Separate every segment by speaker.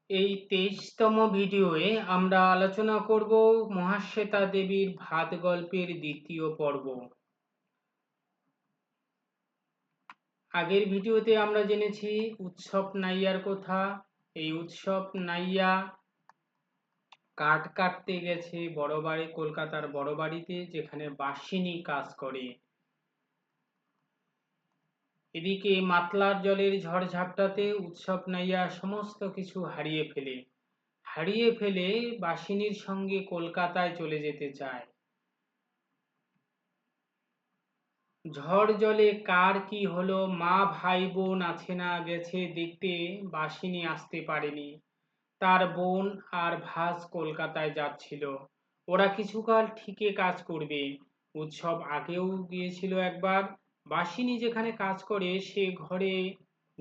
Speaker 1: এই ২৩তম ভিডিওয়ে আমরা আলোচনা করব মহাশ্বেতা দেবীর ভাত গল্পের দ্বিতীয় পর্ব। আগের ভিডিওতে আমরা জেনেছি উৎসব নাইয়ার কথা। এই উৎসব নাইয়া কাঠ কাটতে গেছে কলকাতার বড় বাড়িতে, যেখানে বাসিনী কাজ করে। এদিকে মাতলার জলের ঝড়ঝাপটাতে উৎসব নাইয়া সমস্ত কিছু হারিয়ে ফেলে বাসিনীর সঙ্গে কলকাতায় চলে যেতে চায়। ঝড় জলে কার কি হলো, মা ভাই বোন আছে না গেছে দেখতে, বাসিনী আসতে পারেনি। তার বোন আর ভাস কলকাতায় যাচ্ছিল। ওরা কিছুকাল ঠিকই কাজ করবে। উৎসব আগেও গিয়েছিল একবার। বাসিনী যেখানে কাজ করে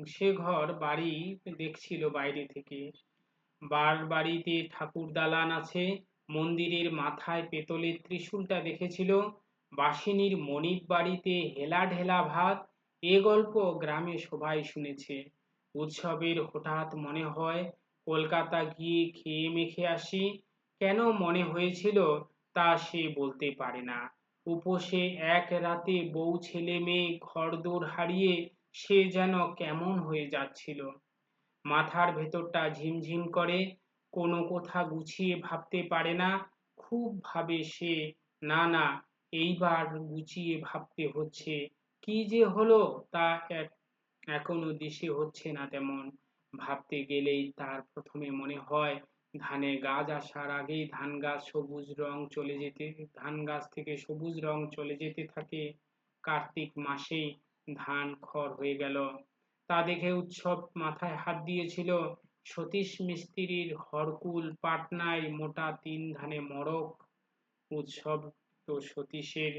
Speaker 1: সে ঘর বাড়ি দেখছিল বাইরে থেকে। বাড়িতে ঠাকুর দালান আছে। মন্দিরের মাথায় পেতলের ত্রিশূলটা দেখেছিল। বাসিনীর মনিব বাড়িতে হেলা ঢেলা ভাত, এ গল্প গ্রামে সবাই শুনেছে। উৎসবের হঠাৎ মনে হয় কলকাতা গিয়ে খেয়ে মেখে আসি। কেন মনে হয়েছিল তা সে বলতে পারে না। উপসে এক রাতে বউ ছেলে মেয়ে ঘরদোর হারিয়ে সে যেন কেমন হয়ে যাচ্ছিল। মাথার ভেতরটা ঝিমঝিম করে, কোনো কথা গুছিয়ে ভাবতে পারে না। খুব ভাবে সে, না না, এইবার গুছিয়ে ভাবতে হচ্ছে। কি যে হলো তা এখনো দিশে হচ্ছে না তেমন। ভাবতে গেলেই তার প্রথমে মনে হয় ধানের গাছ আসার আগেই ধান গাছ থেকে সবুজ রং চলে যেতে থাকে। কার্তিক মাসে ধান খড় হয়ে গেল। তা দেখে উৎসব মাথায় হাত দিয়েছিল। সতীশ মিস্ত্রির হরকুল পাটনায় মোটা ৩ ধানে মড়ক। উৎসব তো সতীশের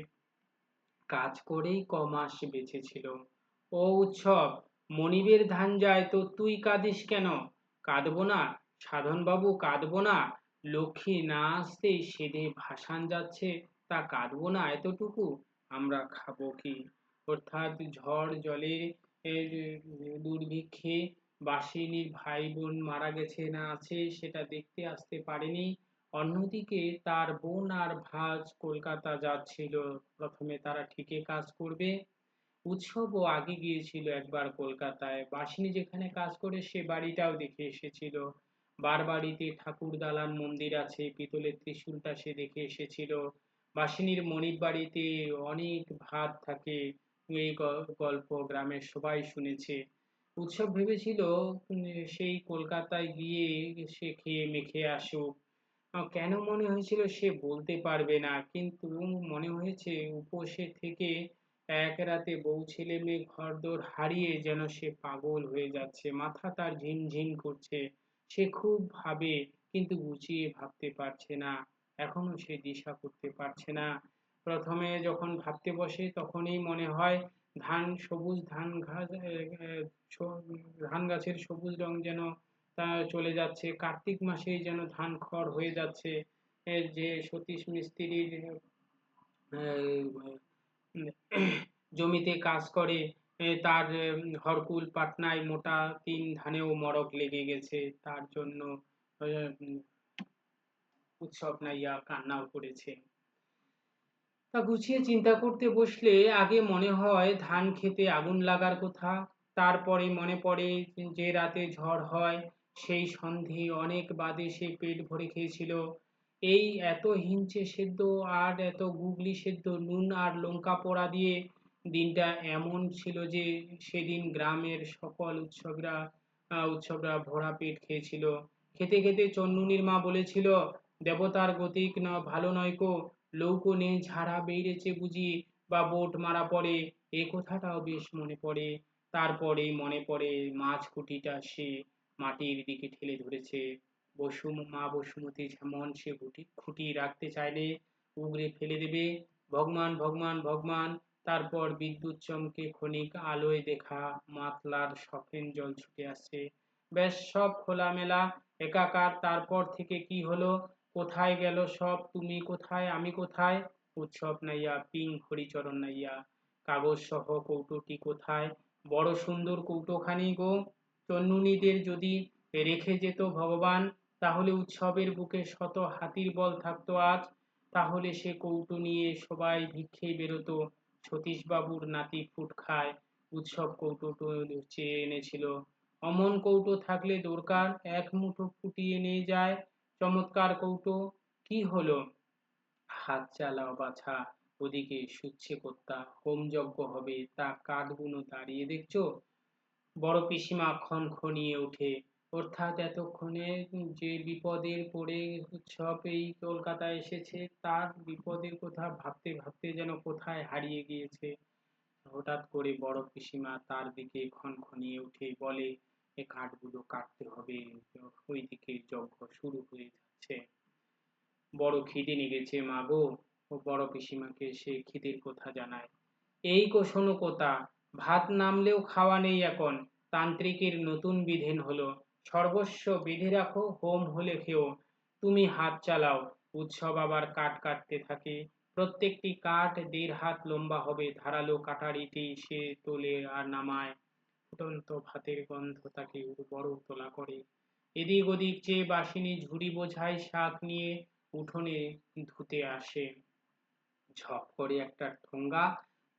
Speaker 1: কাজ করেই কমাস বেঁচেছিল। ও উৎসব, মনিবের ধান যায় তো তুই কাঁদিস কেন? কাঁদবো না সাধনবাবু, কাঁদবো না। লক্ষ্মী না আসতেই সেধে ভাসান যাচ্ছে, তা কাঁদবো না এতটুকু? আমরা খাবো কি? অর্থাৎ ঝড় জলে দুর্ভিক্ষে বাসিনীর ভাই বোন মারা গেছে না আছে সেটা দেখতে আসতে পারেনি। অন্যদিকে তার বোন আর ভাজ কলকাতা যাচ্ছিল। প্রথমে তারা ঠিকই কাজ করবে। উৎসবও আগে গিয়েছিল একবার কলকাতায়। বাসিনী যেখানে কাজ করে সে বাড়িটাও দেখে এসেছিল। বাড়িতে ঠাকুর দালান মন্দির আছে, পিতলের ত্রিশূলটা সে দেখে এসেছিল। বাসিনীর মনিব বাড়িতে অনেক ভাত থাকে। এই গল্প গ্রামের সবাই শুনেছে। উৎসব ভেবেছিল সেই কলকাতায় গিয়ে সে খেয়ে মেখে আসুক। কেন মনে হয়েছিল সে বলতে পারবে না, কিন্তু মনে হয়েছে উপসে থেকে এক রাতে বউ ছেলে মেয়ে ঘরদোর হারিয়ে যেন সে পাগল হয়ে যাচ্ছে। মাথা তার ঝিমঝিম করছে। সে খুব ভাবে, কিন্তু গুছিয়ে ভাবতে পারছে না। এখনো সে দিশা করতে পারছে না। প্রথমে যখন ভাবতে বসে তখনই মনে হয় ধান গাছের সবুজ রং যেন তা চলে যাচ্ছে। কার্তিক মাসেই যেন ধান খড় হয়ে যাচ্ছে। যে সতীশ মিস্ত্রির জমিতে কাজ করে, তার হরকুল পাটনায় মোটা ৩ ধানেও মড়ক লেগে গেছে। তার জন্য উৎসব নাইয়া কান্নাও করেছে। তা গুছিয়ে চিন্তা করতে বসলে আগে মনে হয় ধান খেতে আগুন লাগার কথা। তারপরে মনে পড়ে যে রাতে ঝড় হয় সেই সন্ধে অনেক বাদে সে পেট ভরে খেয়েছিল। এই এত হিঞ্চে সেদ্ধ আর এত গুগলি সেদ্ধ নুন আর লঙ্কা পোড়া দিয়ে। দিনটা এমন ছিল যে সেদিন গ্রামের সকল উৎসবরা ভরা পেট খেয়েছিল। খেতে খেতে চন্নুনির মা বলেছিল, দেবতার গতিক ভালো নয় কো, লৌকো নেই ঝাড়া বেড়েছে বুঝি, বা বোট মারা পড়ে। এ কথাটাও বেশ মনে পড়ে। তারপরেই মনে পড়ে মাছ খুঁটিটা সে মাটির দিকে ঠেলে ধরেছে। মা বসুমতী যেমন সে খুঁটি রাখতে চাইলে উগরে ফেলে দেবে। ভগবান ভগবান ভগবান। তারপর বিদ্যুৎ চমকে ক্ষণিক আলোয় দেখা মাতলার সফেন জল ছুটে আসছে। ব্যাস সব খোলামেলা একাকার। তারপর থেকে কি হলো? কোথায় গেল সব? তুমি কোথায়, আমি কোথায়? উৎসব নাইয়া পিং হরিচরণ নাইয়া। কাগজ সহ কৌটোটি কোথায়? বড় সুন্দর কৌটোখানি গো। চন্নুনীদের যদি রেখে যেত ভগবান, তাহলে উৎসবের বুকে শত হাতির বল থাকতো আজ। তাহলে সে কৌটো নিয়ে সবাই ভিক্ষে বেরোতো। সতীশবাবুর নাতি ফুট খায়, উৎসব কৌটোটো চেয়ে এনেছিল। অমন কৌটো থাকলে দরকার, এক মুঠো ফুটিয়ে নিয়ে যায়। চমৎকার কৌটো। কি হলো? হাত চালাও বাছা, ওদিকে শুচ্ছে কর্তা, হোমযজ্ঞ হবে, তা কাঠগুলো দাঁড়িয়ে দেখছো? বড় পিসিমা খনখনিয়ে ওঠে। অর্থাৎ এতক্ষণে যে বিপদের পড়ে উৎসব এই কলকাতায় এসেছে, তার বিপদের কথা ভাবতে ভাবতে যেন কোথায় হারিয়ে গিয়েছে। হঠাৎ করে বড় পিসিমা তার দিকে খনখনিয়ে উঠে বলে, এ কাঠগুলো কাটতে হবে, ওইদিকে যজ্ঞ শুরু হয়ে যাচ্ছে। বড় খিদে লেগেছে মা গো। ও বড় পিসিমাকে সে খিদের কথা জানায়। এই গো শোনো কোথা, ভাত নামলেও খাওয়া নেই এখন। তান্ত্রিকের নতুন বিধান হলো, সর্বস্ব বেঁধে রাখো, হোম হলে খেও। তুমি হাত চালাও। উৎসব আবার কাঠ কাটতে থাকে। প্রত্যেকটি কাঠ 1.5 হাত লম্বা হবে। ধারালো কাটারিটি সে তোলে আর নামায়। ফুটন্ত ভাতের গন্ধ তাকে বড় তোলা করে। এদিক ওদিক চেয়ে বাসিনী ঝুড়ি বোঝাই শাক নিয়ে উঠোনে ধুতে আসে। ঝপ করে একটা ঠোঙ্গা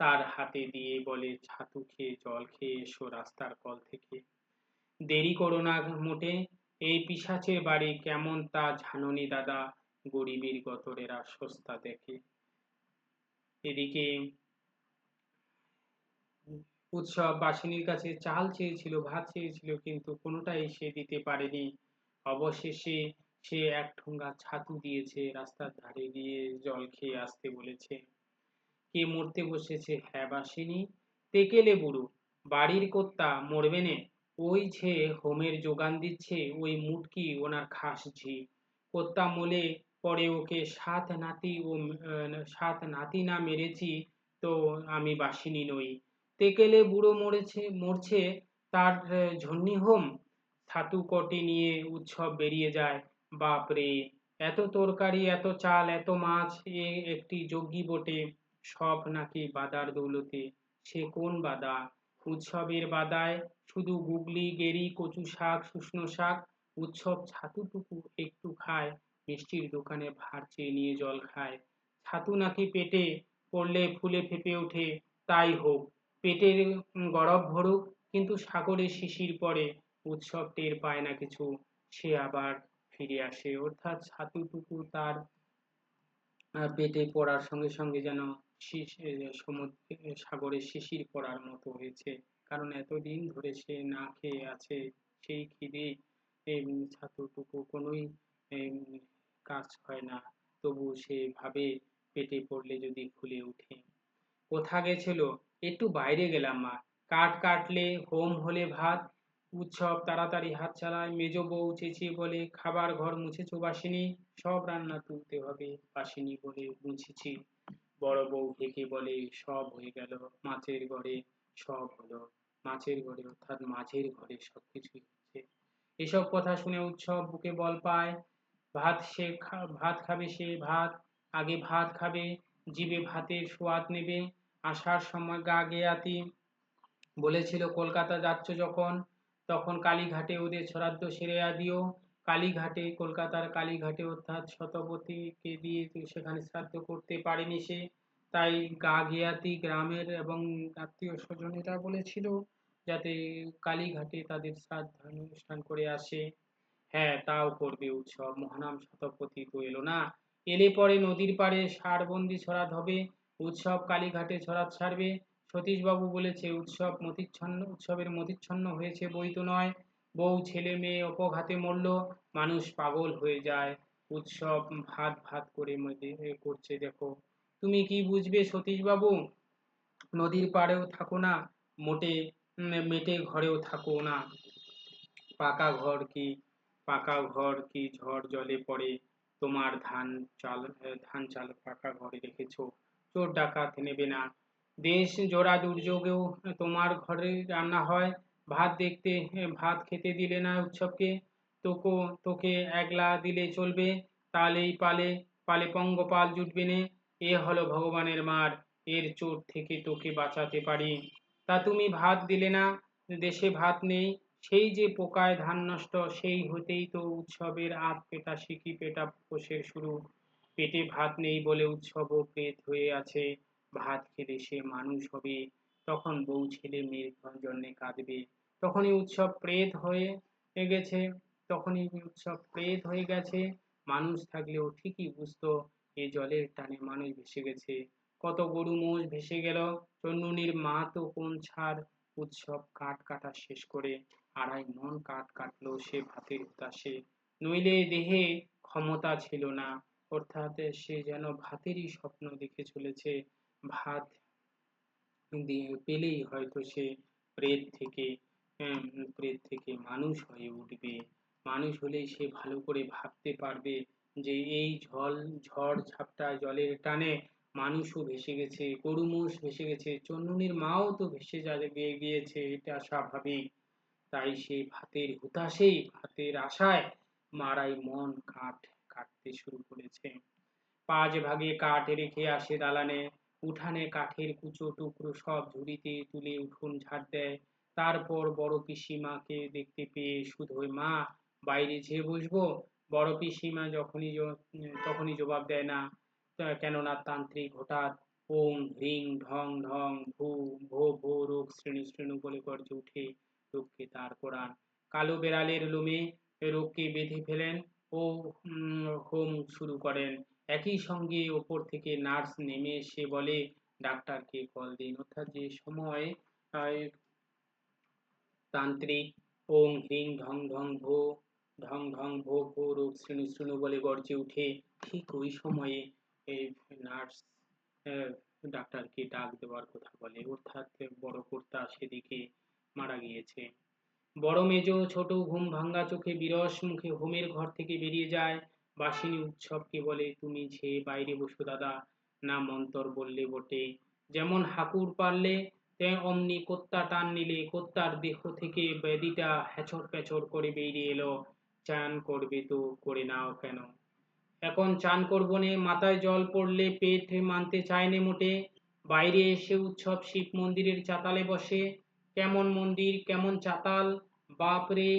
Speaker 1: তার হাতে দিয়ে বলে, ছাতু খেয়ে জল খেয়ে এসো রাস্তার কল থেকে। দেরি করো না মোটে, এই পিশাচের বাড়ি কেমন তা জানোনি দাদা, গরিবের গতরেরা সস্তা দেখে। এদিকে উৎসব বাসিনীর কাছে চাল চেয়েছিল, ভাত চেয়েছিল, কিন্তু কোনোটাই সে দিতে পারেনি। অবশেষে সে এক ঠোঙ্গা ছাতু দিয়েছে, রাস্তার ধারে গিয়ে জল খেয়ে আসতে বলেছে। কে মরতে বসেছে? হ্যাঁ বাসিনী, তেকেলে বুড়ো, বাড়ির কর্তা মরবে নে। ওই যে হোমের যোগান দিচ্ছে, ওই মুটকি ওনার খাস ঝি। কর্তা মলে পরে ওকে 7 নাতি ও 7 নাতি না মেরেছি তো আমি বাসিনী নই। তেকেলে বুড়ো মরছে তার ঝন্নি হোম। ছাতু কটি নিয়ে উৎসব বেরিয়ে যায়। বাপরে, এত তরকারি, এত চাল, এত মাছ, এ একটি যজ্ঞী বটে। সব নাকি বাদার দৌলতে। সে কোন বাদা? উৎসবের বাদায় শুধু গুগলি, গেরি, কচু শাক, শুষ্নো শাক। উৎসব ছাতুটুকু একটু খায়, মিষ্টির দোকানে ভার চেয়ে নিয়ে জল খায়। ছাতু নাকি পেটে পড়লে ফুলে ফেঁপে ওঠে। তাই হোক, পেটের গরব ভরুক, কিন্তু সাগরে শিশির পড়ে। উৎসব টের পায় না কিছু, সে আবার ফিরে আসে। অর্থাৎ ছাতুটুকু তার পেটে পড়ার সঙ্গে সঙ্গে যেন সাগরে শিশির পড়ার মতো হয়েছে। কারণ এতদিন ধরে সে না খেয়ে আছে, সেই খিদে ছাতুটুকু কোনোই কাজ হয় না। তবু সে ভাবে পেটে পড়লে যদি ফুলে উঠে। কোথা গেছিল? একটু বাইরে গেলাম মা। কাঠ কাটলে, হোম হলে ভাত। উৎসব তাড়াতাড়ি হাত চালায়। মেজ বউ চেঁচিয়ে বলে, খাবার ঘর মুছেছো বাসিনী? সব রান্না তুলতে হবে। বাসিনী বলে, মুছেছি। বড় বউ হেঁকে বলে, সব হয়ে গেল। মাছের ঘরে সব হলো। মাছের ঘরে অর্থাৎ মাঝের ঘরে সবকিছুই হচ্ছে। এসব কথা শুনে উৎসব বুকে বল পায়। ভাত খাবে সে, ভাত। আগে ভাত খাবে, জিভে ভাতের সোয়াদ নেবে। আসার সময় গা গেয়াতি বলেছিল, কলকাতা যাচ্ছ যখন, তখন কালীঘাটে ওদের শ্রাদ্ধ সেরে দিও। কালীঘাটে, কলকাতার কালীঘাটে, অর্থাৎ শতপথীকে দিয়ে সেখানে শ্রাদ্ধ করতে পারেনি সে। তাই গা গেয়াতি গ্রামের এবং আত্মীয় স্বজনেরা বলেছিল যাতে কালীঘাটে তাদের শ্রাদ্ধ অনুষ্ঠান করে আসে। হ্যাঁ, তাও করবে উৎসব। মহানাম শতপথী তো এলো না। এলে পরে নদীর পাড়ে ষাঁড়বন্দি ছড়াৎ হবে। উৎসব কালীঘাটে ছড়াৎ ছাড়বে। সতীশবাবু বলেছে, উৎসবের মতিচ্ছন্ন হয়েছে বই তো নয়। বউ ছেলে মেয়ে অপঘাতে মরল, মানুষ পাগল হয়ে যায়। উৎসব ভাত ভাত করে করছে দেখো। তুমি কি বুঝবে সতীশবাবু? নদীর পাড়েও থাকো না, মেটে ঘরেও থাকো না। পাকা ঘর কি ঝড় জলে পড়ে। তোমার ধান চাল পাকা ঘরে রেখেছো, চোর ডাকাত নেবে না। দেশ জোড়া দুর্যোগেও তোমার ঘরে রান্না হয়। ভাত খেতে দিলে না উৎসবকে। তোকে একলা দিলে চলবে, তালেই পালে পালে পঙ্গপাল জুটবে নে। এ হলো ভগবানের মার, এর চোট থেকে তোকে বাঁচাতে পারি। তা তুমি ভাত দিলে না, দেশে ভাত নেই, সেই যে পোকায় ধান নষ্ট, সেই হতেই তো উৎসবের আধ পেটা সিকি পেটা বসে শুরু। পেটে ভাত নেই বলে উৎসবও প্রেত হয়ে আছে, ভাত খেলে সে মানুষ হবে। তখন বউ ছেলে মেয়ের জন্যে কাঁদবে, তখনই উৎসব প্রেত হয়ে গেছে, মানুষ থাকলেও ঠিকই বুঝতো এ জলের টানে মানুষ ভেসে গেছে। কত গরু মোষ ভেসে গেল, চন্নুনির মা তো কোন ছাড়। উৎসব কাঠ কাটা শেষ করে 2.5 মণ কাঠ কাটলো সে ভাতের হুতাশে, নইলে দেহে ক্ষমতা ছিল না। অর্থাৎ সে যেন ভাতেরই স্বপ্ন দেখে চলেছে, ভাত পেলেই হয়তো সে প্রেত থেকে মানুষ হয়ে উঠবে। মানুষ হলেই সে ভালো করে ভাবতে পারবে যে এই ঝড় ঝাপটা জলের টানে মানুষও ভেসে গেছে, গরু মোষ ভেসে গেছে, চন্নুনির মাও তো ভেসে গিয়েছে, এটা স্বাভাবিক। তাই সে ভাতের হুতাশেই, ভাতের আশায় 2.5 মণ কাঠ কাটতে শুরু করেছে। 5 ভাগে কাঠ রেখে আসে দালানে, উঠানে কাঠের কুচো টুকরো সব ঝুড়িতে তুলে উঠোন ঝাড় দেয়। তারপর বড় পিসিমাকে দেখতে পেয়ে শুধোয়, মা বাইরে যেয়ে বসবো? বড় পিসিমা তখনই জবাব দেয় না, কেননা তান্ত্রিক হঠাৎ ওং হ্রিং ঢং ঢং ভূ ভো ভো রোগ শ্রেণু শ্রেণু বলে গর্জে উঠে, রোগকে তার কোরান। কালো বেড়ালের লোমে রোগকে বেঁধে ফেলেন ও হোম শুরু করেন। একই সঙ্গে ওপর থেকে নার্স নেমে এসে বলে, ডাক্তারকে কল দিন। অর্থাৎ যে সময় তান্ত্রিক ওং হ্রিং ঢং ঢং ভো ভো রোগ শ্রেণু শ্রেণু বলে গর্জে উঠে, ঠিক ওই সময়ে নার্স ডাক্তারকে ডাক দেওয়ার কথা বলে। অর্থাৎ বড় কর্তা সেদিকে মারা গিয়েছে। বড় মেজ ছোট ঘুম ভাঙ্গা চোখে বিরস মুখে হোমের ঘর থেকে বেরিয়ে যায়। বাসিনী উৎসবকে বলে, তুমি ঝেয়ে বাইরে বসো দাদা, না মন্তর বললে বটে। যেমন হাকুর পারলে অমনি কর্তা টান নিলে কর্তার দেহ থেকে ব্যাধিটা হেঁচড় পেঁচড় করে বেরিয়ে এলো। চান করবে তো করে নাও কেন? এখন চান করবো নে, মাথায় জল পড়লে পেট মানতে চায় নে মোটে। বাইরে এসে উৎসব শিব মন্দিরের চাতালে বসে। কেমন মন্দির কেমন চাতাল, বাপরে,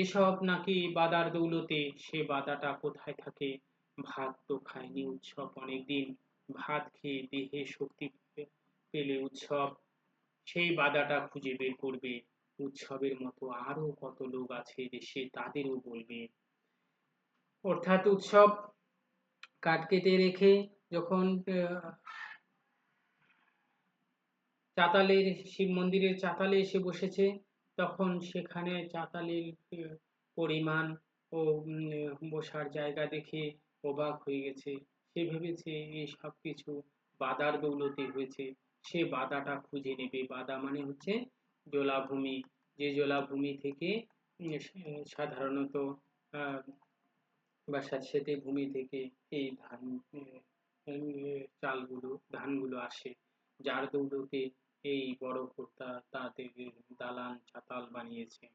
Speaker 1: এসব নাকি বাদার দৌলতে। সে বাদাটা কোথায় থাকে? ভাত তো খায়নি উৎসব অনেকদিন, ভাত খেয়ে দেহে শক্তি পেলে উৎসব সেই বাদাটা খুঁজে বের করবে। উৎসবের মতো আরো কত লোক আছে দেশে, তাদেরও বলবে। অর্থাৎ উৎসব কাঠ কেটে রেখে যখন চাতালের শিব মন্দিরের চাতালে এসে বসেছে, তখন সেখানে চাতালের পরিমাণ ও বসার জায়গা দেখে অবাক হয়ে গেছে। সে ভেবেছে এই সব কিছু বাদার দৌলতে হয়েছে, সে বাদাটা খুঁজে নেবে। বাদা মানে হচ্ছে জলাভূমি, যে জলাভূমি থেকে সাধারণত বা স্যাঁতসেঁতে ভূমি থেকে এই ধানগুলো আসে, যার দৌলতে এই বড় কর্তা তাদের দালান চাতাল বানিয়েছে।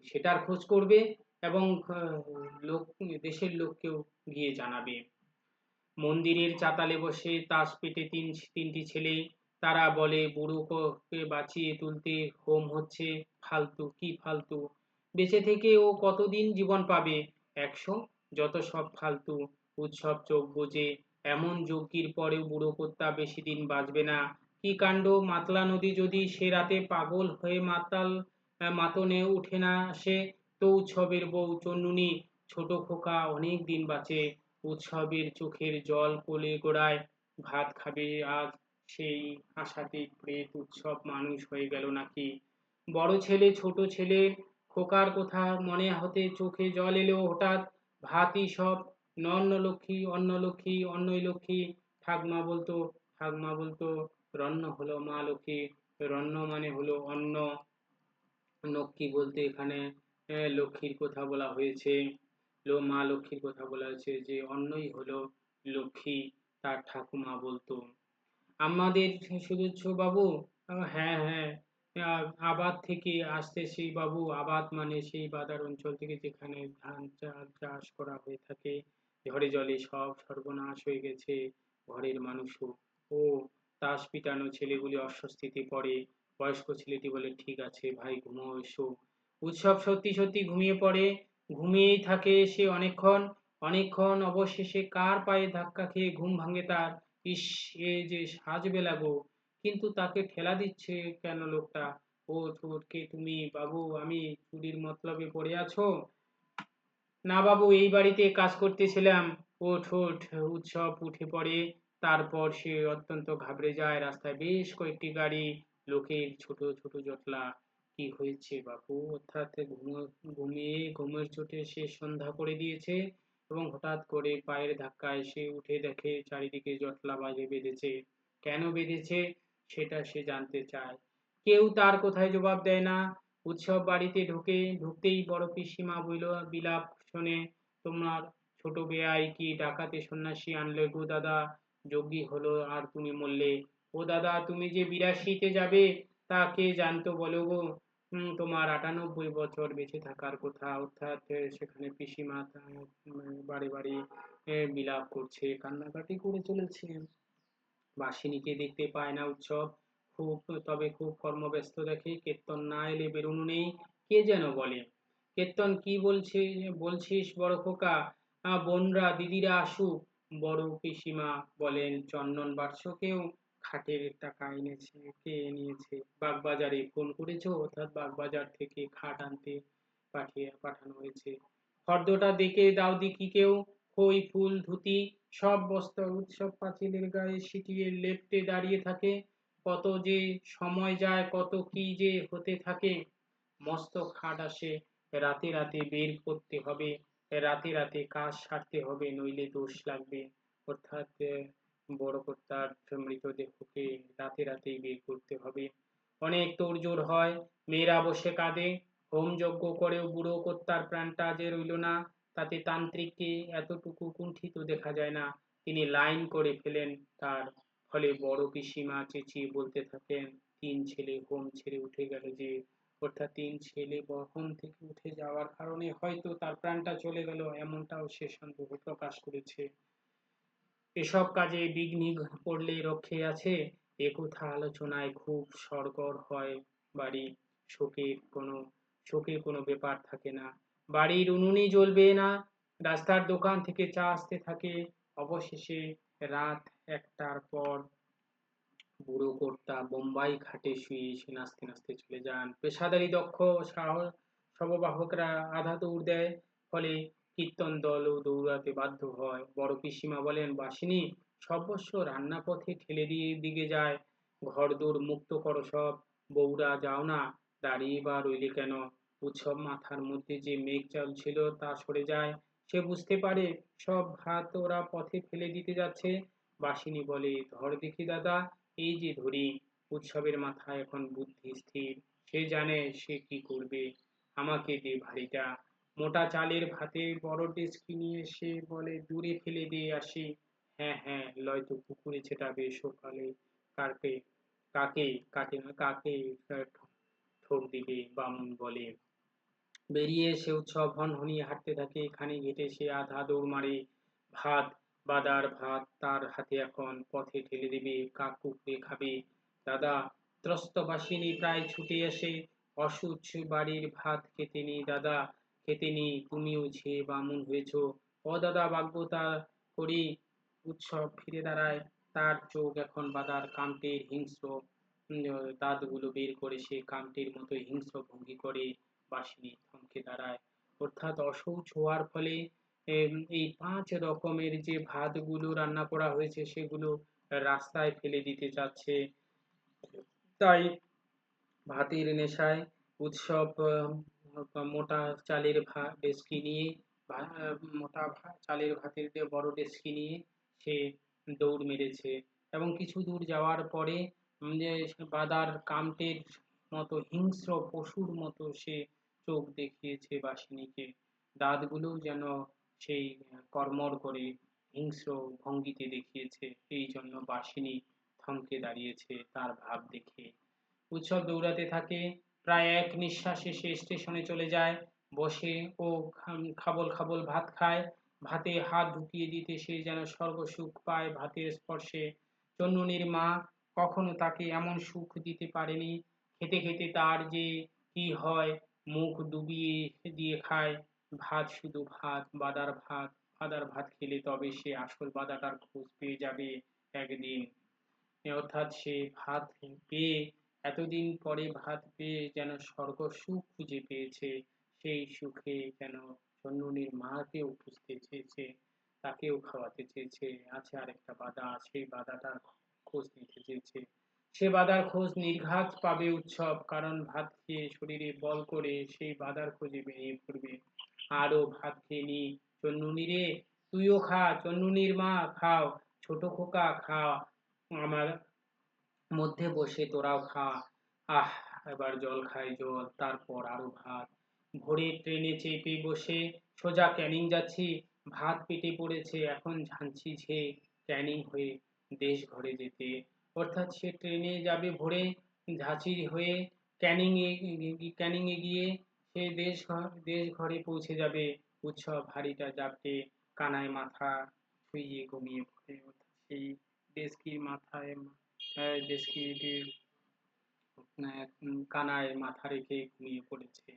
Speaker 1: সেটার খোঁজ করবে এবং দেশের লোককেও গিয়ে জানাবে। মন্দিরের চাতালে বসে তাস পেটে তিনটি ছেলে, তারা বলে, বুড়োকে বাঁচিয়ে তুলতে হোম হচ্ছে, ফালতু কি ফালতু, বেঁচে থেকে ও কতদিন জীবন পাবে? 100, যত সব ফালতু। উৎসব চোখ বুজে, এমন যজ্ঞের পরেও বুড়ো কর্তা বেশি দিন বাঁচবে না। কি কাণ্ড, মাতলা নদী যদি সে রাতে পাগল হয়ে মাতনে উঠে না আসে, তো উৎসবের বউ চন্নুনি ছোট খোকা অনেক দিন বাঁচে। উৎসবের চোখের জল কোলে গোড়ায়, ভাত খাবে আজ, সেই আশাতেই প্রেত উৎসব মানুষ হয়ে গেল নাকি। বড় ছেলে ছোট ছেলের খোকার কথা মনে হতে চোখে জল এলো হঠাৎ। ভাতই সব, অন্নই লক্ষ্মী। ঠাকমা বলতো রন্ন হলো মা লক্ষ্মী। রন্ন মানে হলো অন্ন, লক্ষ্মী বলতে এখানে লক্ষ্মীর কথা বলা হয়েছে, মা লক্ষ্মীর কথা বলা হয়েছে, যে অন্নই হলো লক্ষ্মী। তার ঠাকুমা বলতো। আমাদের সুদর্শ বাবু, হ্যাঁ হ্যাঁ, আবাদ থেকে আসতেছি বাবু। আবাদ মানে সেই বাদার অঞ্চল থেকে যেখানে ধান চাষ করা হয়ে থাকে। ঝড়ে জলে সব সর্বনাশ হয়ে গেছে, ঘরের মানুষও। ও, তাস পিটানো ছেলেগুলি অস্বস্তিতে পড়ে। বয়স্ক ছেলেটি বলে, ঠিক আছে ভাই, ঘুমো, এসো। উৎসব সত্যি সত্যি ঘুমিয়ে পড়ে, ঘুমিয়েই থাকে সে অনেকক্ষণ অনেকক্ষণ। অবশেষে কার পায়ে ধাক্কা খেয়ে ঘুম ভাঙে তার। ইস, এ যে সাজবেলা গো, কিন্তু তাকে ঠেলা দিচ্ছে কেন লোকটা? ওঠ ওঠ, কে তুমি বাবু? আমি চুরির মতলবে পড়ে আছো? না বাবু, এই বাড়িতে কাজ করতেছিলাম। ওঠ ওঠ। উৎসব উঠে পড়ে। তারপর সে অত্যন্ত ঘাবড়ে যায়। রাস্তায় বেশ কয়েকটি গাড়ি, লোকের ছোট ছোট জটলা। কি হয়েছে বাবু? অর্থাৎ ঘুমিয়ে ঘুমের চোটে সে সন্ধ্যা করে দিয়েছে এবং হঠাৎ করে পায়ের ধাক্কায় সে উঠে দেখে চারিদিকে জটলা বাজে বেঁধেছে। কেন বেঁধেছে সেটা সে জানতে চায়। কেউ তার কোথায় জবাব দেয় না। উৎসব বাড়িতে ঢুকতেই বড় পিসিমা বিলাপ শোনে, তোমার ছোট বেয়াই কি ডাকাতে সন্ন্যাসী আনলে গো দাদা? যজ্ঞী হলো আর তুমি মরলে। ও দাদা, তুমি যে 82-তে যাবে তা কে জানতো বলো গো? তোমার 98 বছর বেঁচে থাকার কথা। অর্থাৎ সেখানে পিসিমা বাড়ি বাড়ি বিলাপ করছে, কান্নাকাটি করে চলেছে। বাসিনীকে দেখতে পায় না উৎসব, খুব তবে খুব কর্মব্যস্ত দেখে। কীর্তন না এলে বেরোনো নেই। কে যেন বলে, কীর্তন কি বলছিস বড় খোকা? বোনরা দিদিরা আসুক। বড় পিসিমা বলেন, চন্দন বাক্স কেউ খাটের টাকা এনেছে, কে নিয়েছে? বাগবাজারে ফোন করেছো? অর্থাৎ বাগবাজার থেকে খাট আনতে পাঠানো হয়েছে। ফর্দটা দেখে দাও দেখি কেউ। খই ফুল ধুতি সব বস্তা উৎসব পাঁচিলের গায়ে সিটিয়ে লেপ্টে দাঁড়িয়ে থাকে। কত যে সময় যায়, কত কি যে হতে থাকে। মস্ত খাট আসে, রাতে রাতে বের করতে হবে, রাতে রাতে কাজ সারতে হবে, নইলে দোষ লাগবে। অর্থাৎ বড় কর্তার মৃতদেহকে রাতে রাতেই বের করতে হবে। অনেক তোড়জোড় হয়, মেয়েরা বসে কাঁদে। হোমযজ্ঞ করেও বুড়ো কর্তার প্রাণটা যে রইল না। তাতে তান্ত্রিককে এতটুকু কুণ্ঠিত দেখা যায় না। তিনি লাইন করে ফেলেন তার। ফলে বড় পিসিমা চেঁচিয়ে বলতে থাকেন, 3 ছেলে হোম ছেড়ে উঠে গেল যে। অর্থাৎ 3 ছেলে হোম থেকে উঠে যাওয়ার কারণে হয়তো তার প্রাণটা চলে গেল, এমনটাও সে সন্দেহ প্রকাশ করেছে। এসব কাজে বিঘ্নি পড়লে রক্ষে আছে, এ কথা আলোচনায় খুব সরগর হয় বাড়ি। শোকের কোনো ব্যাপার থাকে না। বাড়ির উনুনই জ্বলবে না, রাস্তার দোকান থেকে চা আসতে থাকে। অবশেষে রাত 1টার পর বুড়ো কর্তা বোম্বাই খাটে শুয়ে এসে নাচতে নাচতে চলে যান। পেশাদারি দক্ষ শববাহকরা আধা দৌড় দেয়, ফলে কীর্তন দলও দৌড়াতে বাধ্য হয়। বড় পিসিমা বলেন, বাসিনী সর্বস্ব রান্নাপথে ঠেলে দিয়ে দিকে যায়। ঘরদোর মুক্ত করো সব। বউরা যাও না, দাঁড়িয়ে বা রইলে কেন? উৎসব মাথার মধ্যে যে মেঘ চাল ছিল তা সরে যায়। সে বুঝতে পারে সব ভাত ওরা পথে ফেলে দিতে যাচ্ছে। বাসিনী বলে, ধর দেখি দাদা, এই যে ধরি। উৎসবের মাথায় এখন বুদ্ধি স্থির, সে জানে সে কি করবে। আমাকে দে ভারীটা। মোটা চালের ভাতের বড় ডেচকি নিয়ে সে বলে, দূরে ফেলে দিয়ে আসি। হ্যাঁ হ্যাঁ, নয়তো পুকুরে ছেটাবে সকালে। কাকে কাকে কাকে ঠোক দিবে, বামুন বলে। বেরিয়ে এসে উৎসব হনহনিয়ে হাঁটতে থাকে। খানিক হেঁটে সে আধা দৌড় মারে। ভাত, বাদার ভাত তার হাতে এখন, পথে ঠেলে দেবে, কাক কুঁকড়ে খাবে। দাদা, ত্রস্ত বাসিনী প্রায় ছুটে আসে। অসুচ বাড়ির ভাত খেতে নেই দাদা, খেতে নেই, তুমিও ছে বামুন হয়েছ। ও দাদা, বাগ্যতা করি। উৎসব ফিরে দাঁড়ায়, তার চোখ এখন বাদার কামটের হিংস্র। দাঁতগুলো বের করে সে কামটের মতো হিংস্র ভঙ্গি করে। বাসিনী থমকে দাঁড়ায়। অর্থাৎ অশৌচ হওয়ার ফলে এই 5 রকমের যে ভাতগুলো রান্না করা হয়েছে সেগুলো রাস্তায় ফেলে দিতে চাচ্ছে। তাই ভাতের নেশায় উৎসব মোটা চালের ডেচকি নিয়ে মোটা চালের ভাতের যে বড় ডেচকি নিয়ে সে দৌড় মেরেছে। এবং কিছু দূর যাওয়ার পরে যে বাদার কামটের মতো হিংস্র পশুর মতো সে চোখ দেখিয়েছে বাসিনীকে। দাঁতগুলোও যেন সেই কড়মড় করে হিংস্র ভঙ্গিতে দেখিয়েছে। এই জন্য বাসিনী থমকে দাঁড়িয়েছে তার ভাব দেখে। উৎসব দৌড়াতে থাকে। প্রায় এক নিঃশ্বাসে সে স্টেশনে চলে যায়। বসে ও খাবল খাবল ভাত খায়। ভাতে হাত ঢুকিয়ে দিতে সে যেন স্বর্গসুখ পায় ভাতের স্পর্শে। চন্ননীর মা কখনো তাকে এমন সুখ দিতে পারেনি। খেতে খেতে তার যে কি হয়, মুখ ডুবিয়ে দিয়ে খায় ভাত, শুধু ভাত, বাদার ভাত। বাদার ভাত খেলে তবে সে আসল বাদাটার খোঁজ পেয়ে যাবে একদিন। অর্থাৎ সে ভাত পেয়ে, এতদিন পরে ভাত পেয়ে যেন স্বর্গ সুখ খুঁজে পেয়েছে। সেই সুখে যেন চন্দ্রনীর মাকেও খুঁজতে চেয়েছে, তাকেও খাওয়াতে চেয়েছে। আছে আরেকটা বাদা, সেই বাদাটার খোঁজ নিতে চেয়েছে। সে বাদার খোঁজ নির্ঘাত পাবে উৎসব, কারণ ভাত খেয়ে শরীরে বল করে সেই বাদার খোঁজে বেরিয়ে পড়বে। আরও ভাত খেয়ে নি চন্দ্রনী রে, তুইও খা, চন্দ্রনীর মা খাও, ছোট খোকা খা, আমার মধ্যে বসে তোরাও খা। আহ, এবার জল খাই জল, তারপর আরো ভাত। ভোরের ট্রেনে চেপে বসে সোজা ক্যানিং যাচ্ছি, ভাত পেটে পড়েছে, এখন ঝাঁঝি ঝে ক্যানিং হয়ে দেশ ঘরে যেতে। অর্থাৎ সে ট্রেনে যাবে ভোরে, ঝাঁঝি হয়ে ক্যানিং এ গিয়ে সে দেশ ঘরে পৌঁছে যাবে। উৎসব হাঁড়িটা জাপটে কানায় মাথা শুইয়ে ঘুমিয়ে পড়ে। অর্থাৎ সেই দেশকির মাথায় দেশকির কানায় মাথা রেখে ঘুমিয়ে পড়েছে।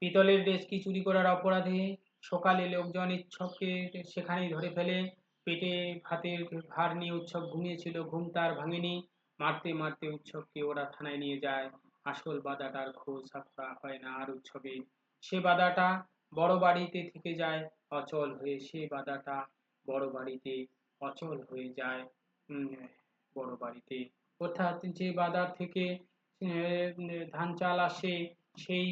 Speaker 1: পিতলের ডেস্কি চুরি করার অপরাধে সকালে লোকজন উৎসবকে সেখানেই ধরে ফেলে। পেটে ভাতের ভার নিয়ে উৎসব ঘুমিয়েছিল, ঘুম তার ভাঙেনি। মারতে মারতে উৎসবকে ওরা থানায় নিয়ে যায়। আসল বাদাটার খোঁজ করা হয় না আর উৎসবে। সে বাদাটা বড় বাড়িতে থেকে যায় অচল হয়ে, সে বাদাটা বড় বাড়িতে অচল হয়ে যায়। বড় বাড়িতে, অর্থাৎ যে বাদার থেকে ধান চাল আসে, সেই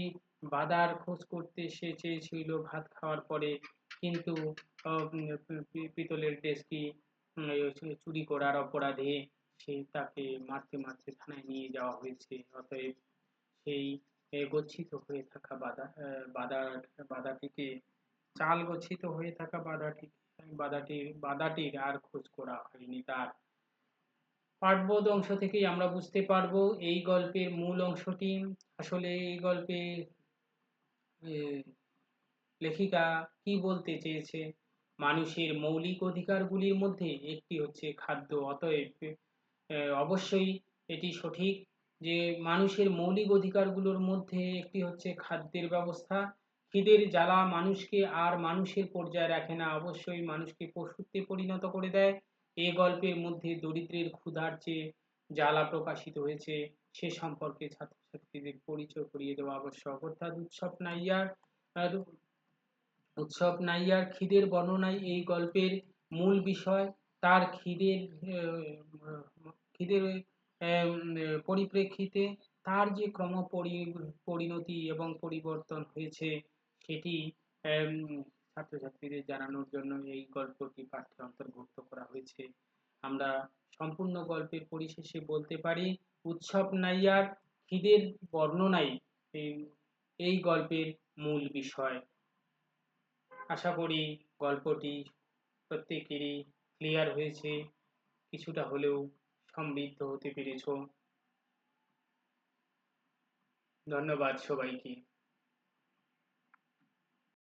Speaker 1: বাদার খোঁজ করতে সে চেয়েছিল ভাত খাওয়ার পরে, কিন্তু পিতলের ডেস্কি চুরি করার অপরাধে তাকে মারতে মারতে থানায় নিয়ে যাওয়া হয়েছে। অতএব সেই গচ্ছিত হয়ে থাকা বাদাটিকে, চাল গচ্ছিত হয়ে থাকা বাদাটির আর খোঁজ করা হয়নি। তার পাঠবোধ অংশ থেকেই আমরা বুঝতে পারবো এই গল্পের মূল অংশটি। আসলে এই গল্পে লেখিকা কি বলতে চেয়েছে, মানুষের মৌলিক অধিকারগুলির মধ্যে একটি হচ্ছে খাদ্য। অতএব অবশ্যই এটি সঠিক যে মানুষের মৌলিক অধিকারগুলোর মধ্যে একটি হচ্ছে খাদ্যের ব্যবস্থা। খিদের জ্বালা মানুষকে আর মানুষের পর্যায়ে রাখে না, অবশ্যই মানুষকে পশুত্বে পরিণত করে দেয়। এ গল্পের মধ্যে দরিদ্রের ক্ষুধার চেয়ে জ্বালা প্রকাশিত হয়েছে, সে সম্পর্কে ছাত্রছাত্রীদের পরিচয় করিয়ে দেওয়া আবশ্যক। অর্থাৎ উৎসব নাইয়ার খিদের বর্ণনাই এই গল্পের মূল বিষয়। তার খিদের পরিপ্রেক্ষিতে তার যে পরিণতি এবং পরিবর্তন হয়েছে, সেটি ছাত্রছাত্রীদের জানানোর জন্য এই গল্পটি পাঠ্যে অন্তর্ভুক্ত করা হয়েছে। আমরা সম্পূর্ণ গল্পের পরিশেষে বলতে পারি, উৎসব নাইয়ার খিদের বর্ণনাই এই গল্পের মূল বিষয়। আশা করি গল্পটি প্রত্যেকেরই ক্লিয়ার হয়েছে, কিছুটা হলেও সমৃদ্ধ হতে পেরেছ। ধন্যবাদ সবাইকে।